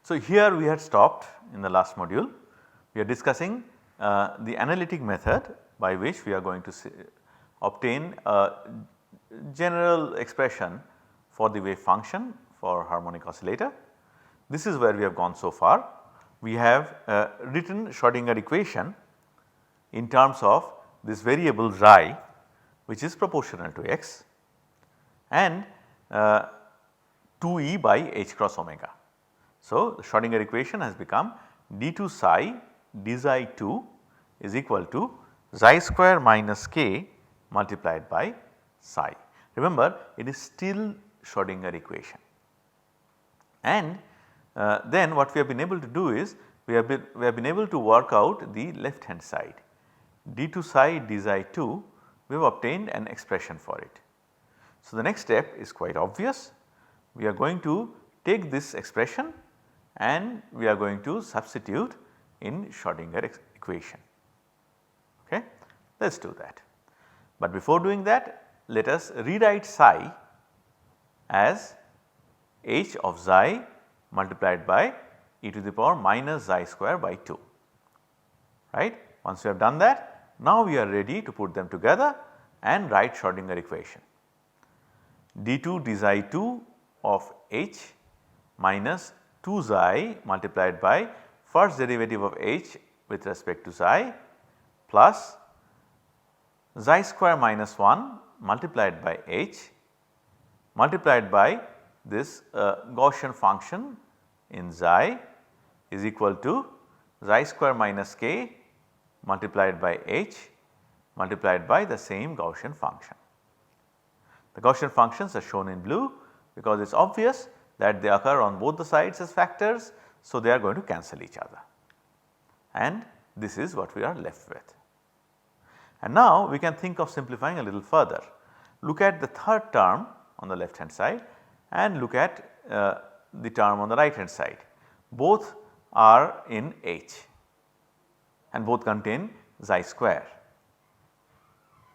So, here we had stopped in the last module. We are discussing the analytic method by which we are going to obtain a general expression for the wave function for harmonic oscillator. This is where we have gone so far. We have written Schrodinger equation in terms of this variable xi, which is proportional to x, and 2E by h cross omega. So, the Schrodinger equation has become d2 psi d xi 2 is equal to xi square minus k multiplied by psi. Remember, it is still Schrodinger equation. And then what we have been able to do is we have been able to work out the left hand side. d2 psi d xi 2, we have obtained an expression for it. So, the next step is quite obvious. We are going to take this expression and we are going to substitute in Schrodinger equation. Okay. Let us do that. But before doing that, let us rewrite psi as h of xi multiplied by e to the power minus xi square by 2, right. Once we have done that, now we are ready to put them together and write Schrodinger equation. d2 d xi 2 of h minus 2 xi multiplied by first derivative of h with respect to xi plus xi square minus 1 multiplied by h multiplied by this Gaussian function in xi is equal to xi square minus k multiplied by h multiplied by the same Gaussian function. The Gaussian functions are shown in blue because it is obvious that they occur on both the sides as factors. So, they are going to cancel each other and this is what we are left with. And now we can think of simplifying a little further. Look at the third term on the left hand side and look at the term on the right hand side. Both are in h and both contain xi square.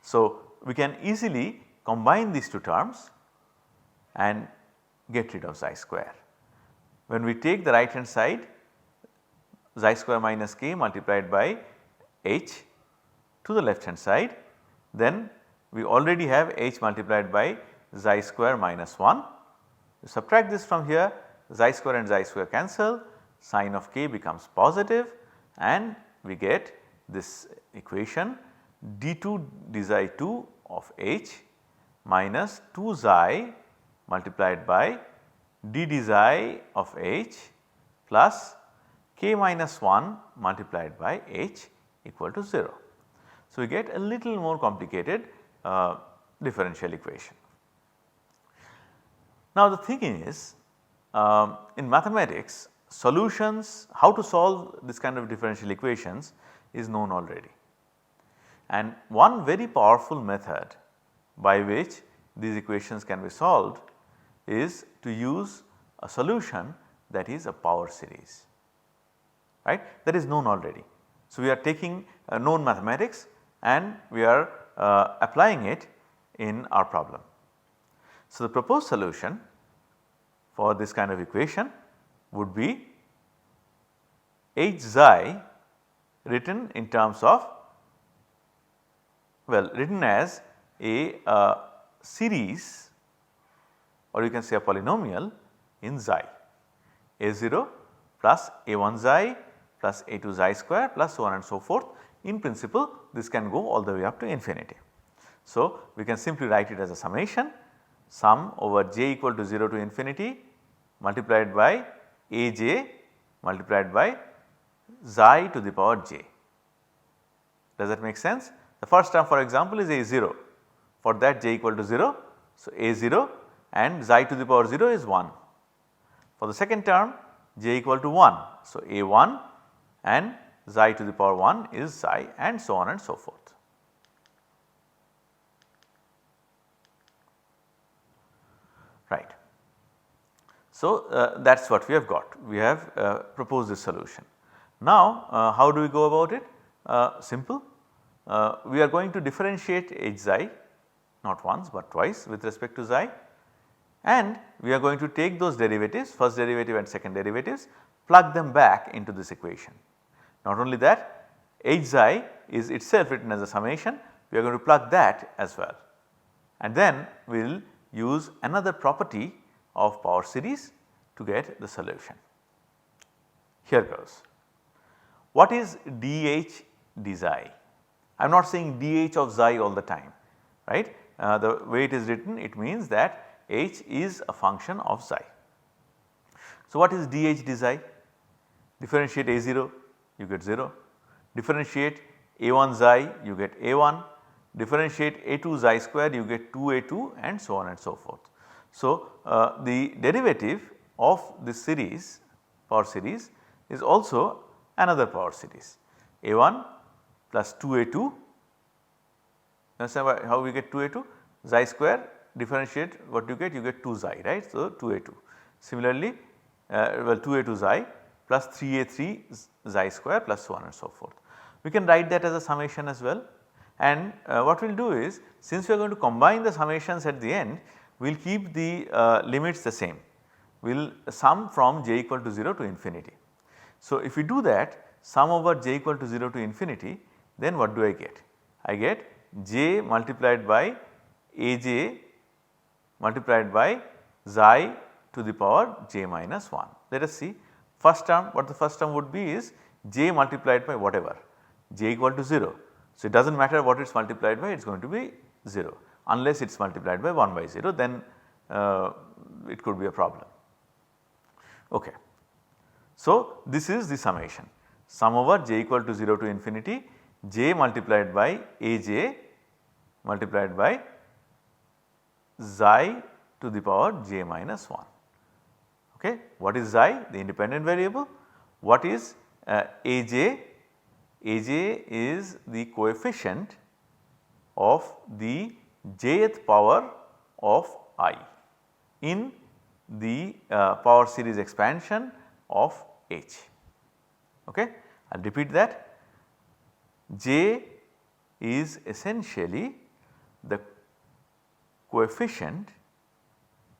So, we can easily combine these two terms and get rid of xi square. When we take the right hand side, xi square minus k multiplied by h to the left hand side, then we already have h multiplied by xi square minus 1. You subtract this from here, xi square and xi square cancel, sign of k becomes positive and we get this equation d2 d xi 2 of h minus 2 xi multiplied by d d xi of h plus k minus 1 multiplied by h equal to 0. So, we get a little more complicated differential equation. Now, the thing is in mathematics solutions, how to solve this kind of differential equations is known already. And one very powerful method by which these equations can be solved is to use a solution that is a power series, right, that is known already. So, we are taking known mathematics and we are applying it in our problem. So, the proposed solution for this kind of equation would be h xi written in terms of, well, written as a series, or you can say a polynomial in xi, a0 plus a1 xi plus a2 xi square plus so on and so forth. In principle this can go all the way up to infinity. So, we can simply write it as a summation, sum over j equal to 0 to infinity multiplied by aj multiplied by xi to the power j. Does that make sense? The first term for example is a0, for that j equal to 0. So, a0 and xi to the power 0 is 1. For the second term j equal to 1. So, a1 and xi to the power 1 is xi and so on and so forth. Right. So, that is what we have got. We have proposed this solution. Now, how do we go about it? Simple. We are going to differentiate h xi not once but twice with respect to xi. and we are going to take those derivatives, first derivative and second derivatives, plug them back into this equation. Not only that, h xi is itself written as a summation, we are going to plug that as well, and then we will use another property of power series to get the solution. Here goes. What is dH d xi? I am not saying dH of xi all the time, right. The way it is written, it means that h is a function of xi. So, what is dH d xi? Differentiate a0, you get 0, differentiate a1 xi, you get a1, differentiate a2 xi square, you get 2a2, and so on and so forth. So, the derivative of this series, power series, is also another power series, a1 plus 2a2. Understand how we get 2a2? Xi square, differentiate what you get 2 xi, right. So, 2a2. Similarly, 2a2 xi plus 3a3 xi square plus so on and so forth. We can write that as a summation as well, and what we will do is, since we are going to combine the summations at the end, we will keep the limits the same. We will sum from j equal to 0 to infinity. So, if we do that, sum over j equal to 0 to infinity, then what do I get? I get j multiplied by aj multiplied by xi to the power j minus 1. Let us see first term, what the first term would be is j multiplied by whatever, j equal to 0. So, it does not matter what it is multiplied by, it is going to be 0, unless it is multiplied by 1 by 0, then it could be a problem. Okay. So, this is the summation, sum over j equal to 0 to infinity, j multiplied by aj multiplied by xi to the power j minus 1. Okay. What is xi? The independent variable. What is aj? Aj is the coefficient of the jth power of I in the power series expansion of H. Okay. I will repeat that. J is essentially the coefficient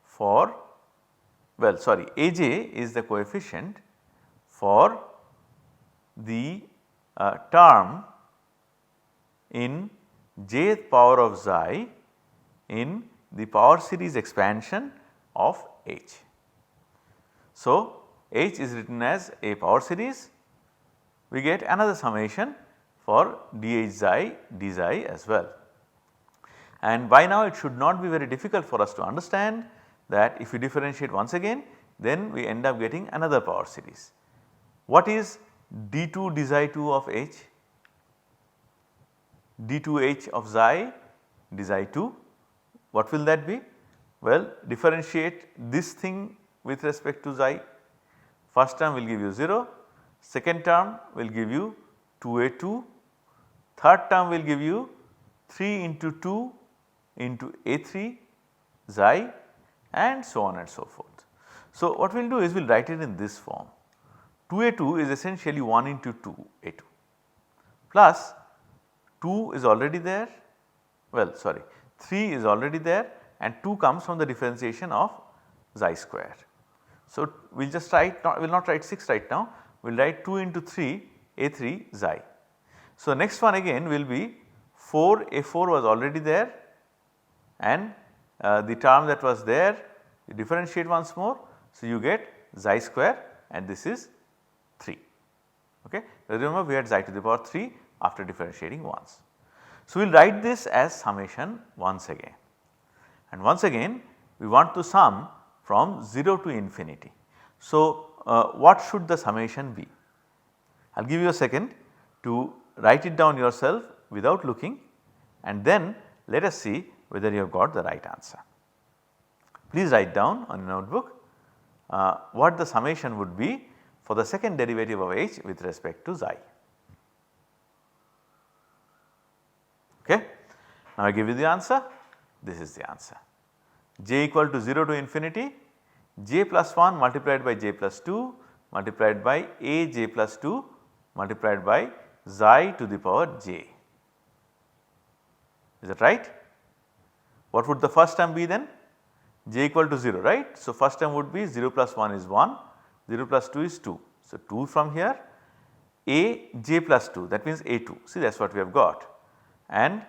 for, well sorry, Aj is the coefficient for the term in jth power of xi in the power series expansion of H. So, H is written as a power series, we get another summation for dH xi d xi as well. And by now it should not be very difficult for us to understand that if we differentiate once again, then we end up getting another power series. What is d2 d xi 2 of H? d2h of xi d xi 2, what will that be? Well, differentiate this thing with respect to xi. First term will give you 0, second term will give you 2a2, third term will give you 3 into 2 into a3 xi and so on and so forth. So, what we will do is we will write it in this form. 2a2 is essentially 1 into 2a2 plus 2 is already there, well sorry 3 is already there and 2 comes from the differentiation of xi square. So, we will just write, we will not write 6 right now, we will write 2 into 3 a3 xi. So, next one again will be 4 a4 was already there and the term that was there you differentiate once more. So, you get xi square and this is 3. Okay. Remember we had xi to the power 3 after differentiating once. So, we will write this as summation once again, and once again we want to sum from 0 to infinity. So, what should the summation be? I will give you a second to write it down yourself without looking, and then let us see whether you have got the right answer. Please write down on your notebook what the summation would be for the second derivative of h with respect to xi. Okay. Now, I give you the answer, this is the answer, j equal to 0 to infinity, j plus 1 multiplied by j plus 2 multiplied by a j plus 2 multiplied by xi to the power j. Is that right? What would the first term be then? j equal to 0, right. So, first term would be 0 plus 1 is 1, 0 plus 2 is 2. So, 2 from here, a j plus 2, that means a2, see that is what we have got, and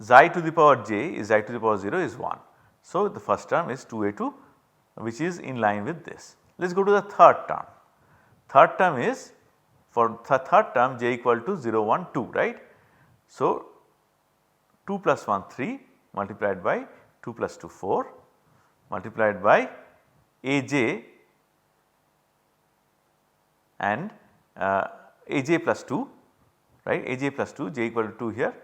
xi to the power j is xi to the power 0 is 1. So, the first term is 2a2, which is in line with this. Let us go to the third term. Third term is, for the third term j equal to 0 1 2, right. So, 2 plus 1 3 multiplied by 2 plus 2 4 multiplied by aj and aj plus 2, right, aj plus 2, j equal to 2 here.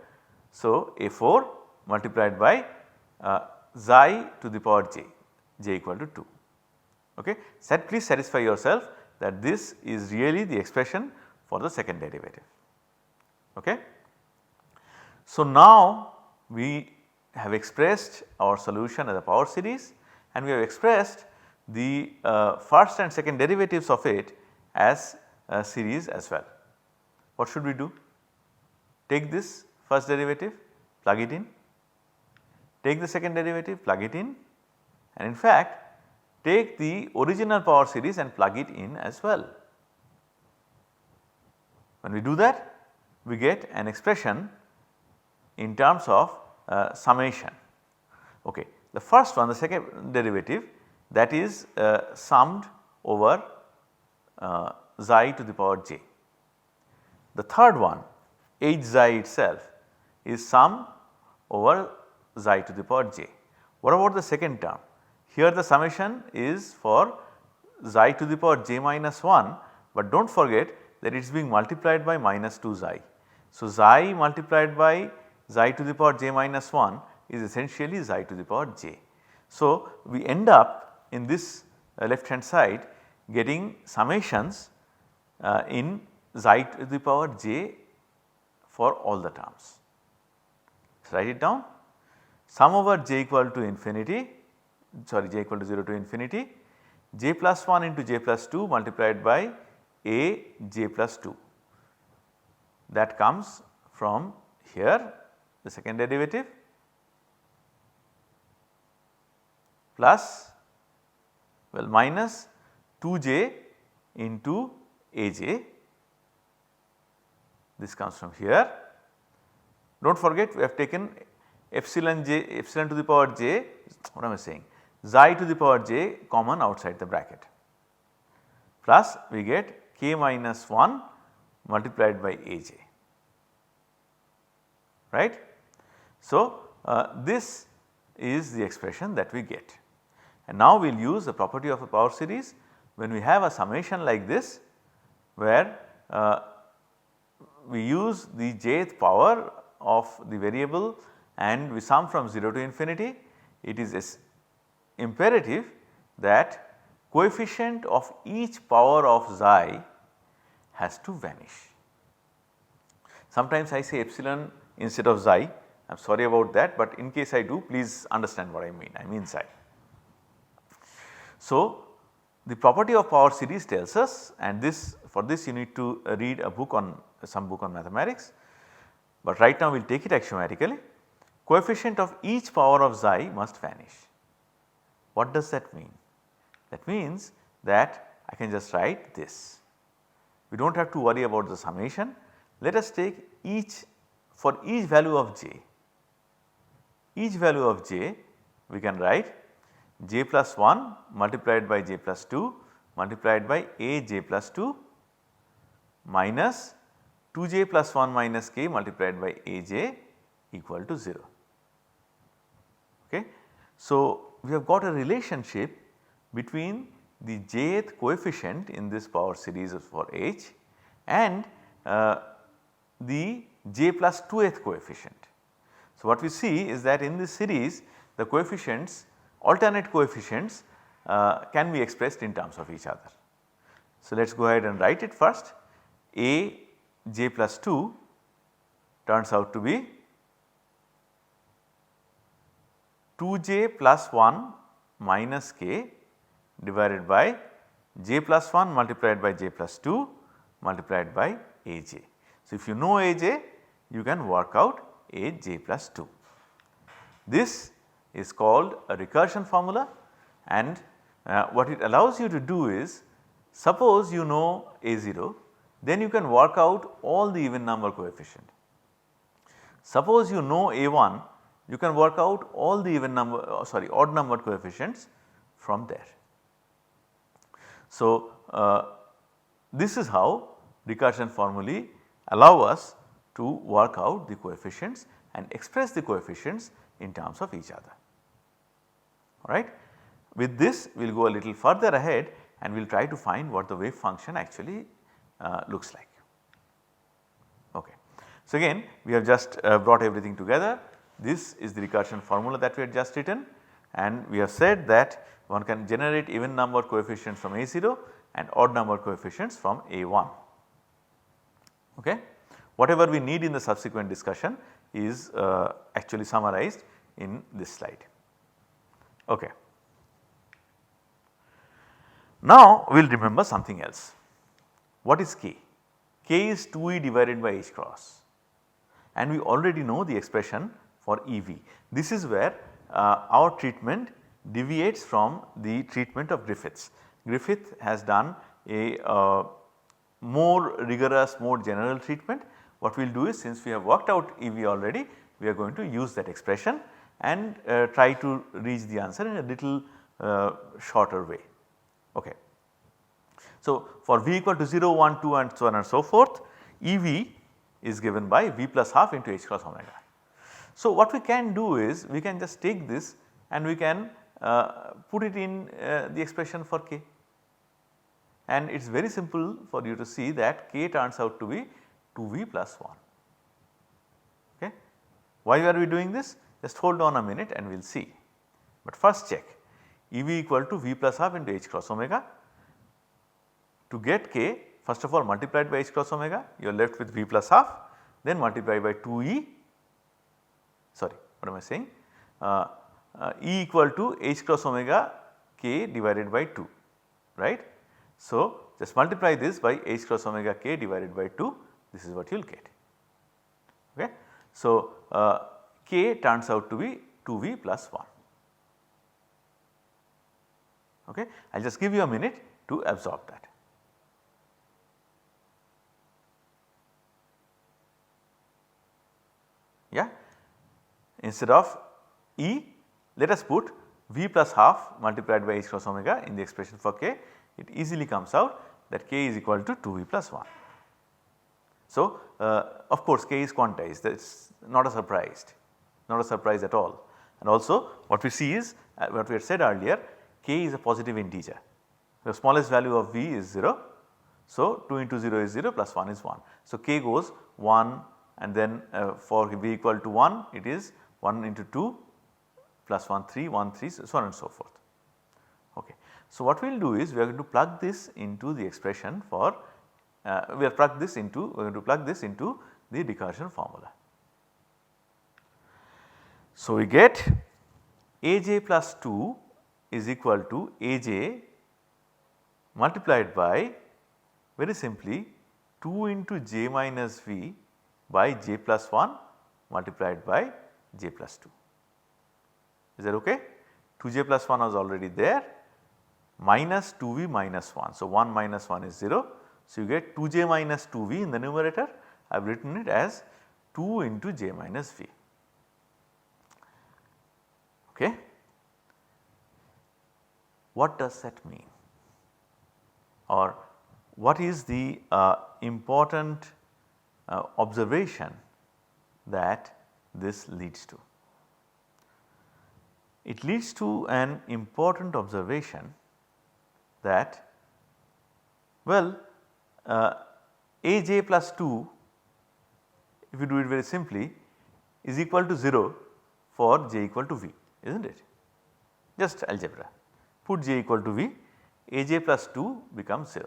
So, a4 multiplied by xi to the power j equal to 2. Okay. Please satisfy yourself that this is really the expression for the second derivative. Okay. So, now we have expressed our solution as a power series and we have expressed the first and second derivatives of it as a series as well. What should we do? Take this first derivative, plug it in, take the second derivative, plug it in, and in fact take the original power series and plug it in as well. When we do that, we get an expression in terms of summation. Okay. The first one, the second derivative, that is summed over xi to the power j. The third one, h xi itself, is sum over xi to the power j. What about the second term? Here the summation is for xi to the power j minus 1, but do not forget that it is being multiplied by minus 2 xi. So, xi multiplied by xi to the power j minus 1 is essentially xi to the power j. So, we end up in this left hand side getting summations in xi to the power j for all the terms. So, write it down, sum over j equal to infinity, sorry, j equal to 0 to infinity, j plus 1 into j plus 2 multiplied by a j plus 2, that comes from here the second derivative plus, well, minus 2j into aj, this comes from here. Do not forget we have taken epsilon to the power j, what am I saying, xi to the power j common outside the bracket, plus we get k minus 1 multiplied by aj, right. So, this is the expression that we get, and now we will use the property of a power series when we have a summation like this, where we use the jth power of the variable and we sum from 0 to infinity. It is imperative that coefficient of each power of xi has to vanish. Sometimes I say epsilon instead of xi, I am sorry about that, but in case I do, please understand what I mean xi. So, the property of power series tells us, and this, for this you need to read a book on some book on mathematics, but right now we will take it axiomatically. Coefficient of each power of xi must vanish. What does that mean? That means that I can just write this. We do not have to worry about the summation. Let us take for each value of j, we can write j plus 1 multiplied by j plus 2 multiplied by a j plus 2 minus 2j plus 1 minus k multiplied by aj equal to 0. Okay. So, we have got a relationship between the jth coefficient in this power series for h and the j plus 2th coefficient. So, what we see is that in this series the coefficients, alternate coefficients can be expressed in terms of each other. So, let us go ahead and write it first. A j plus 2 turns out to be 2j plus 1 minus k divided by j plus 1 multiplied by j plus 2 multiplied by aj. So, if you know aj, you can work out aj plus 2. This is called a recursion formula, and what it allows you to do is, suppose you know A0, then you can work out all the even number coefficient. Suppose you know A1, you can work out all the odd number coefficients from there. So, this is how recursion formulae allow us to work out the coefficients and express the coefficients in terms of each other. Alright. With this we will go a little further ahead and we will try to find what the wave function actually looks like. Okay. So, again we have just brought everything together. This is the recursion formula that we had just written, and we have said that one can generate even number coefficients from A0 and odd number coefficients from A1. Okay. Whatever we need in the subsequent discussion is actually summarized in this slide. Okay. Now we will remember something else. What is K? K is 2E divided by H cross, and we already know the expression for EV. This is where our treatment deviates from the treatment of Griffiths. Griffith has done a more rigorous, more general treatment. What we will do is, since we have worked out EV already, we are going to use that expression and try to reach the answer in a little shorter way. Okay. So, for V equal to 0, 1, 2 and so on and so forth, EV is given by V plus half into H cross omega. So, what we can do is, we can just take this and we can put it in the expression for K, and it is very simple for you to see that K turns out to be 2V plus 1. Okay. Why are we doing this? Just hold on a minute and we will see, but first check EV equal to V plus half into H cross omega. To get K, first of all multiplied by H cross omega, you are left with V plus half, then multiply by 2E, sorry what am I saying, E equal to H cross omega K divided by 2, right. So, just multiply this by H cross omega K divided by 2, this is what you will get. Okay. So, K turns out to be 2V plus 1. Okay. I will just give you a minute to absorb that. Yeah. Instead of E, let us put V plus half multiplied by H cross omega in the expression for K. It easily comes out that K is equal to 2V plus 1. So, of course K is quantized, that is not a surprise at all. And also what we see is what we had said earlier, K is a positive integer. The smallest value of V is 0. So, 2 into 0 is 0 plus 1 is 1. So, K goes 1, and then for V equal to 1 it is 1 into 2 plus 1 3, 1 3, so on and so forth. Okay. So, what we will do is we are going to plug this into the expression for we are going to plug this into the recursion formula. So, we get Aj plus 2 is equal to Aj multiplied by, very simply, 2 into j minus V by j plus 1 multiplied by j plus 2. Is that okay? 2j plus 1 was already there, minus 2V minus 1. So, 1 minus 1 is 0. So, you get 2j minus 2V in the numerator. I have written it as 2 into j minus V. Okay. What does that mean, or what is the important observation that this leads to? It leads to an important observation that, well, Aj plus 2, if you do it very simply, is equal to 0 for j equal to V, is not it? Just algebra. Put j equal to V, Aj plus 2 becomes 0.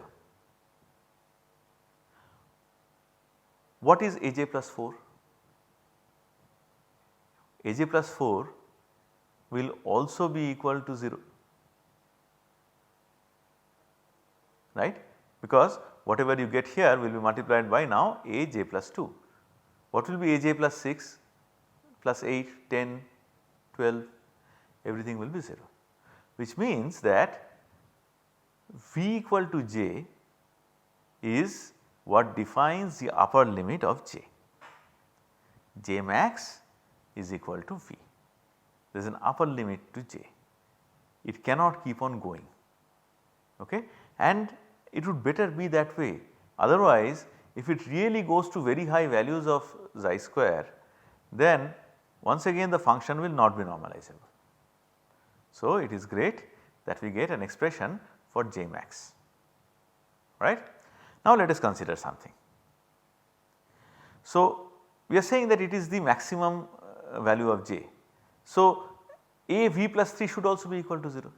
What is Aj plus 4? Aj plus 4 will also be equal to 0, right, because whatever you get here will be multiplied by now Aj plus 2. What will be Aj plus 6 plus 8, 10, 12? everything will be 0, which means that V equal to j is what defines the upper limit of j. J max is equal to V. There is an upper limit to j. It cannot keep on going, okay, and it would better be that way. Otherwise, if it really goes to very high values of xi square, then once again the function will not be normalizable. So, it is great that we get an expression for j max, right. Now, let us consider something. So, we are saying that it is the maximum value of j. So, a v plus 3 should also be equal to 0,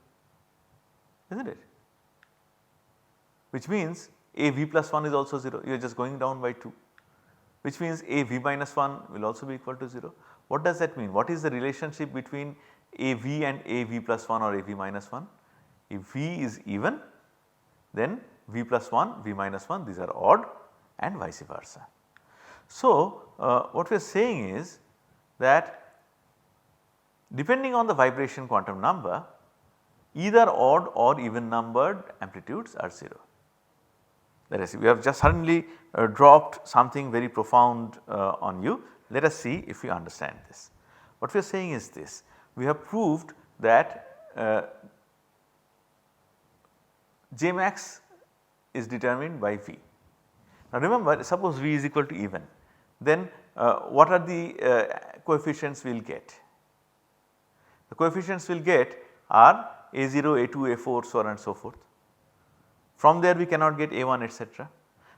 is not it? Which means a v plus 1 is also 0, you are just going down by 2, which means a v minus 1 will also be equal to 0. What does that mean? What is the relationship between a v and a v plus 1 or a v minus 1? If v is even, then v plus 1, v minus 1, these are odd and vice versa. So, what we are saying is that depending on the vibration quantum number, either odd or even numbered amplitudes are 0. Let us see, we have just suddenly dropped something very profound on you. Let us see if we understand this. What we are saying is this: we have proved that j max is determined by V. Now remember, suppose V is equal to even, then what are the coefficients we will get? The coefficients we will get are A0, A2, A4, so on and so forth. From there we cannot get A1 etc.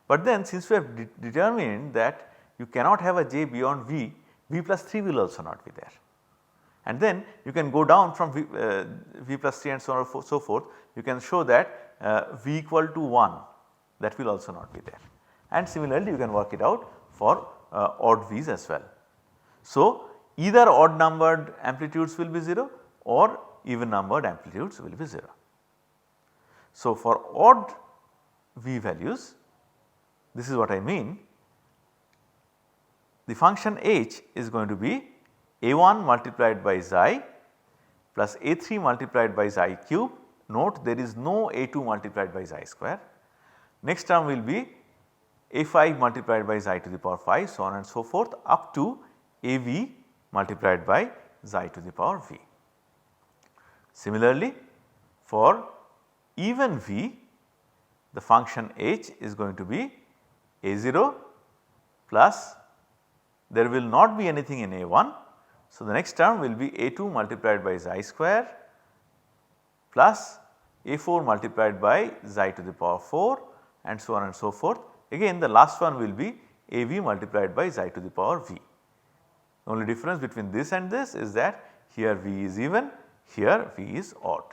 But then since we have determined that you cannot have a j beyond V, V plus 3 will also not be there. And then you can go down from V plus 3 and so on and so forth, you can show that V equal to 1, that will also not be there. And similarly you can work it out for odd V's as well. So, either odd numbered amplitudes will be 0 or even numbered amplitudes will be 0. So, for odd V values, this is what I mean, the function h is going to be a1 multiplied by xi plus a3 multiplied by xi cube. Note there is no a2 multiplied by xi square. Next term will be a5 multiplied by xi to the power 5, so on and so forth, up to av multiplied by xi to the power v. Similarly, for even v, the function h is going to be a0 plus, there will not be anything in a1. So, the next term will be a2 multiplied by xi square plus a4 multiplied by xi to the power 4 and so on and so forth. Again the last one will be av multiplied by xi to the power v. The only difference between this and this is that here v is even, here v is odd.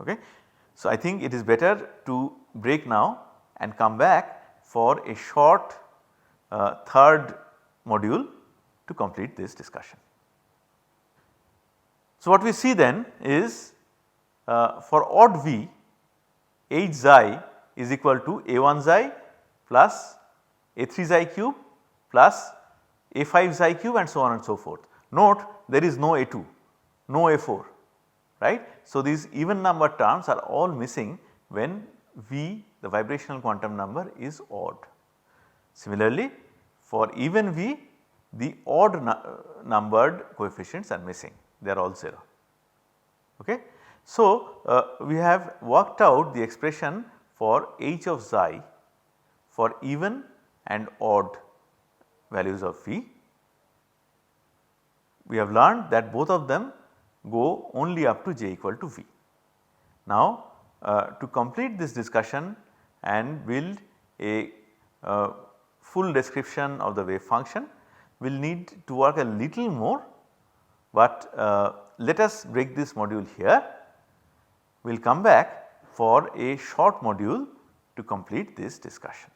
Okay. So, I think it is better to break now and come back for a short third module to complete this discussion. So, what we see then is for odd v, h xi is equal to a1 xi plus a3 xi cube plus a5 xi cube and so on and so forth. Note there is no a2, no a4, right. So, these even number terms are all missing when v, the vibrational quantum number, is odd. Similarly, for even v, the odd numbered coefficients are missing, they are all 0. Okay. So, we have worked out the expression for h of xi for even and odd values of v. We have learned that both of them go only up to j equal to v. Now, to complete this discussion and build a full description of the wave function, we will need to work a little more, but let us break this module here. We will come back for a short module to complete this discussion.